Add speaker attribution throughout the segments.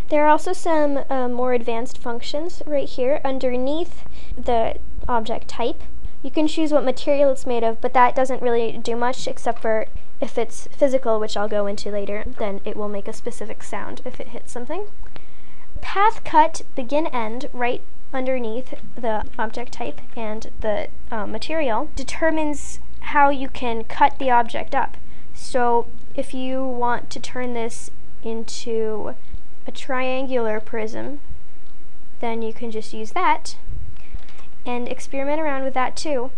Speaker 1: There are also some more advanced functions right here underneath the object type. You can choose what material it's made of, but that doesn't really do much except for if it's physical, which I'll go into later, then it will make a specific sound if it hits something. Path cut begin end right underneath the object type and the material determines how you can cut the object up. So if you want to turn this into a triangular prism, then you can just use that and experiment around with that too.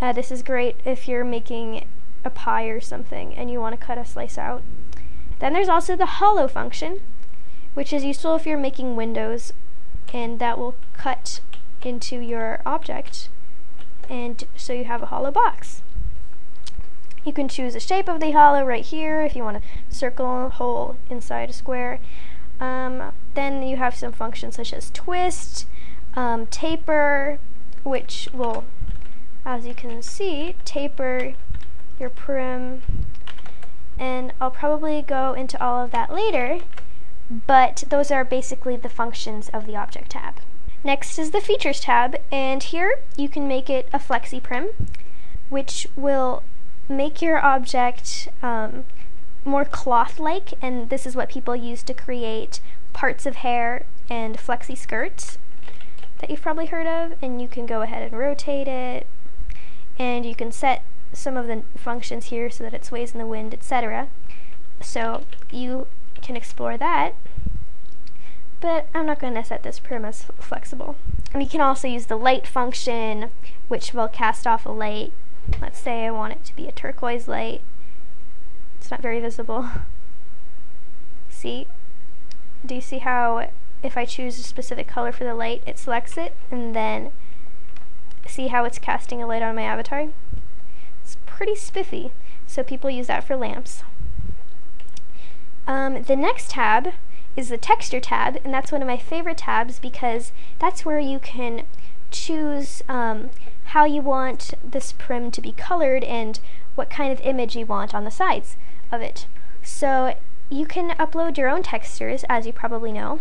Speaker 1: This is great if you're making a pie or something and you want to cut a slice out. Then there's also the hollow function, which is useful if you're making windows, and that will cut into your object and so you have a hollow box. You can choose the shape of the hollow right here if you want to circle a hole inside a square. Then you have some functions such as twist, taper, which will, as you can see, taper your prim, and I'll probably go into all of that later, but those are basically the functions of the Object tab. Next is the Features tab, and here you can make it a flexi prim, which will make your object more cloth-like, and this is what people use to create parts of hair and flexi skirts that you've probably heard of, and you can go ahead and rotate it, and you can set some of the functions here so that it sways in the wind, etc. So you can explore that, but I'm not going to set this prim as flexible. And you can also use the light function, which will cast off a light. Let's say I want it to be a turquoise light. It's not very visible. See? Do you see how if I choose a specific color for the light, it selects it, and then see how it's casting a light on my avatar? It's pretty spiffy, so people use that for lamps. The next tab is the Texture tab, and that's one of my favorite tabs because that's where you can choose how you want this prim to be colored and what kind of image you want on the sides of it. So you can upload your own textures, as you probably know,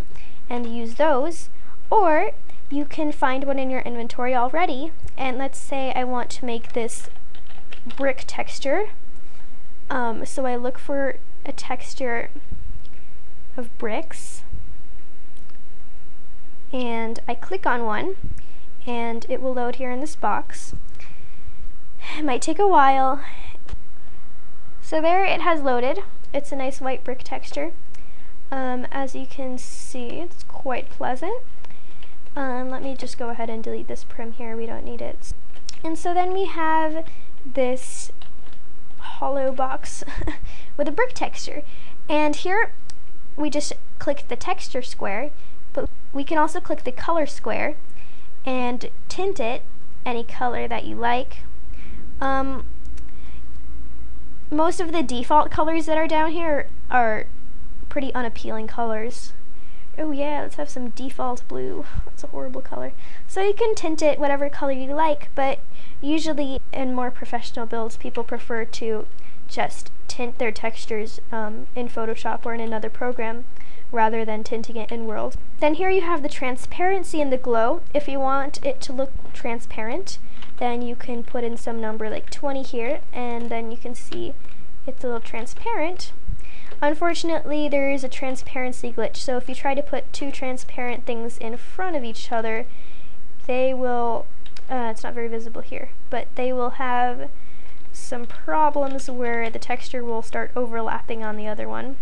Speaker 1: and use those, or you can find one in your inventory already, and let's say I want to make this brick texture. So I look for a texture of bricks, and I click on one, and it will load here in this box. It might take a while. So there it has loaded. It's a nice white brick texture. As you can see, it's quite pleasant. Let me just go ahead and delete this prim here, we don't need it. And so then we have this hollow box with a brick texture. And here we just click the texture square, but we can also click the color square and tint it any color that you like. Most of the default colors that are down here are pretty unappealing colors. Oh yeah, let's have some default blue. That's a horrible color. So you can tint it whatever color you like, but usually in more professional builds, people prefer to just tint their textures in Photoshop or in another program rather than tinting it in World. Then here you have the transparency and the glow. If you want it to look transparent, then you can put in some number like 20 here, and then you can see it's a little transparent. Unfortunately, there is a transparency glitch, so if you try to put two transparent things in front of each other, they will, it's not very visible here, but they will have some problems where the texture will start overlapping on the other one.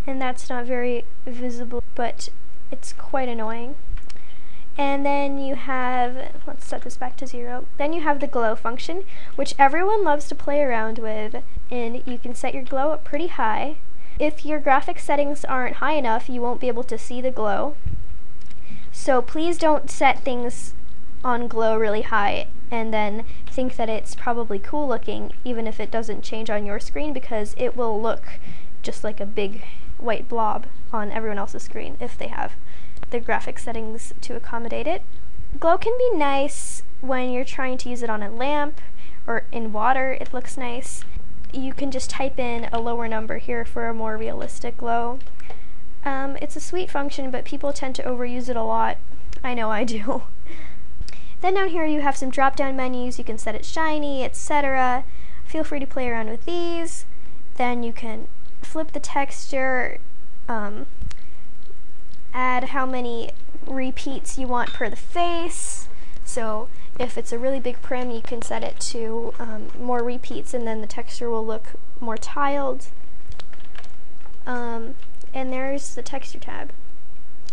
Speaker 1: And that's not very visible, but it's quite annoying. And then you have, let's set this back to 0, then you have the glow function, which everyone loves to play around with, and you can set your glow up pretty high. If your graphic settings aren't high enough, you won't be able to see the glow. So please don't set things on glow really high and then think that it's probably cool looking, even if it doesn't change on your screen, because it will look just like a big white blob on everyone else's screen if they have the graphic settings to accommodate it. Glow can be nice when you're trying to use it on a lamp or in water. It looks nice. You can just type in a lower number here for a more realistic glow. It's a sweet function, but people tend to overuse it a lot. I know I do. Then down here you have some drop-down menus. You can set it shiny, etc. Feel free to play around with these. Then you can flip the texture, add how many repeats you want per the face. So if it's a really big prim, you can set it to more repeats, and then the texture will look more tiled. And there's the texture tab.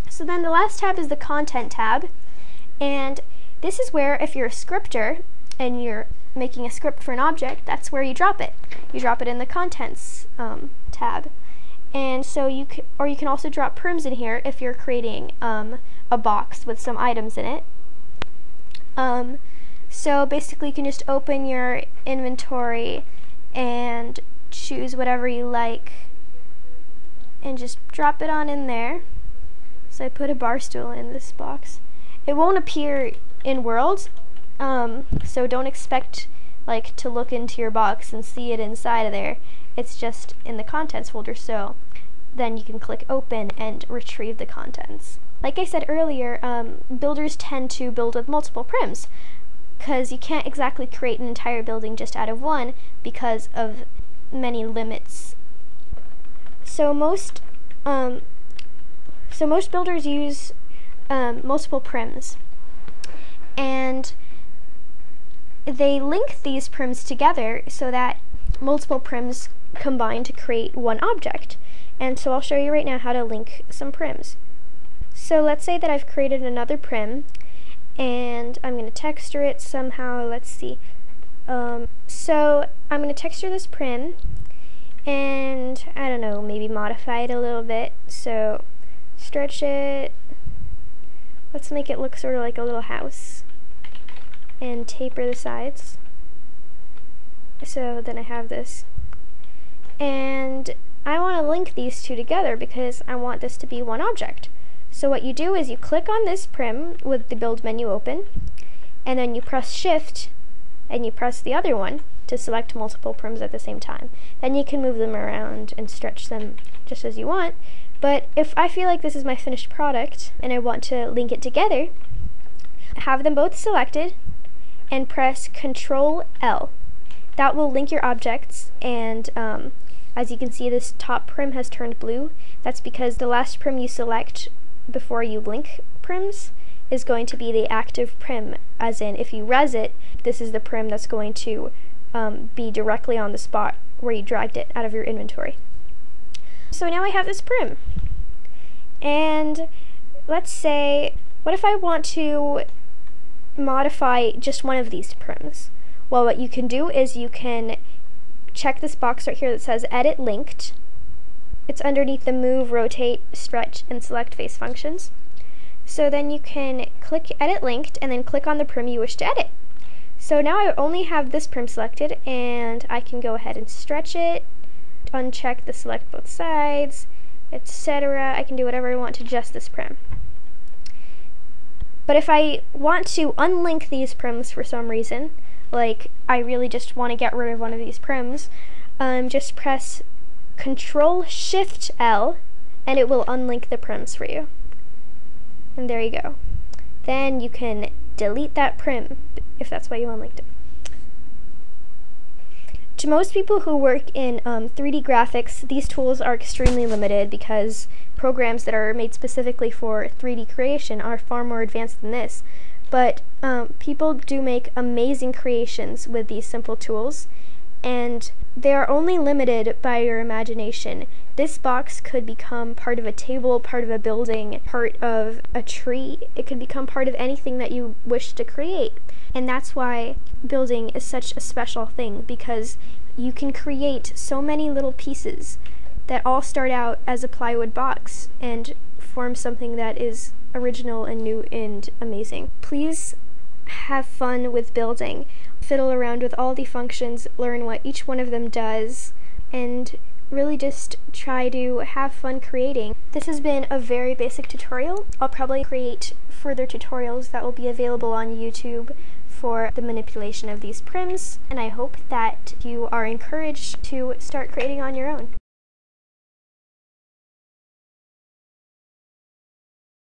Speaker 1: So then the last tab is the content tab, and this is where, if you're a scripter and you're making a script for an object, that's where you drop it. You drop it in the contents tab. And so you can also drop prims in here if you're creating a box with some items in it. So basically you can just open your inventory and choose whatever you like and just drop it on in there. So I put a bar stool in this box. It won't appear in World, so don't expect like to look into your box and see it inside of there. It's just in the contents folder, so then you can click open and retrieve the contents. Like I said earlier, builders tend to build with multiple prims because you can't exactly create an entire building just out of one because of many limits. So most builders use multiple prims, and they link these prims together so that multiple prims combine to create one object. And so I'll show you right now how to link some prims. So let's say that I've created another prim, and I'm going to texture it somehow. Let's see. So I'm going to texture this prim, and I don't know, maybe modify it a little bit. So stretch it. Let's make it look sort of like a little house, and taper the sides. So then I have this, and I want to link these two together because I want this to be one object. So what you do is you click on this prim with the build menu open, and then you press shift and you press the other one to select multiple prims at the same time. Then you can move them around and stretch them just as you want. But if I feel like this is my finished product and I want to link it together, have them both selected and press Control L. That will link your objects, and as you can see, this top prim has turned blue. That's because the last prim you select before you link prims is going to be the active prim, as in if you res it, this is the prim that's going to be directly on the spot where you dragged it out of your inventory. So now I have this prim, and let's say, what if I want to modify just one of these prims? Well, what you can do is you can check this box right here that says Edit Linked. It's underneath the Move, Rotate, Stretch, and Select Face functions. So then you can click Edit Linked and then click on the prim you wish to edit. So now I only have this prim selected, and I can go ahead and stretch it, uncheck the select both sides, etc. I can do whatever I want to just this prim. But if I want to unlink these prims for some reason, like I really just want to get rid of one of these prims, just press Control Shift L and it will unlink the prims for you. And there you go. Then you can delete that prim if that's why you unlinked it. To most people who work in 3D graphics, these tools are extremely limited because programs that are made specifically for 3D creation are far more advanced than this. But people do make amazing creations with these simple tools, and they are only limited by your imagination. This box could become part of a table, part of a building, part of a tree. It could become part of anything that you wish to create. And that's why building is such a special thing, because you can create so many little pieces that all start out as a plywood box and form something that is original and new and amazing. Please have fun with building. Fiddle around with all the functions, learn what each one of them does, and really just try to have fun creating. This has been a very basic tutorial. I'll probably create further tutorials that will be available on YouTube for the manipulation of these prims, and I hope that you are encouraged to start creating on your own.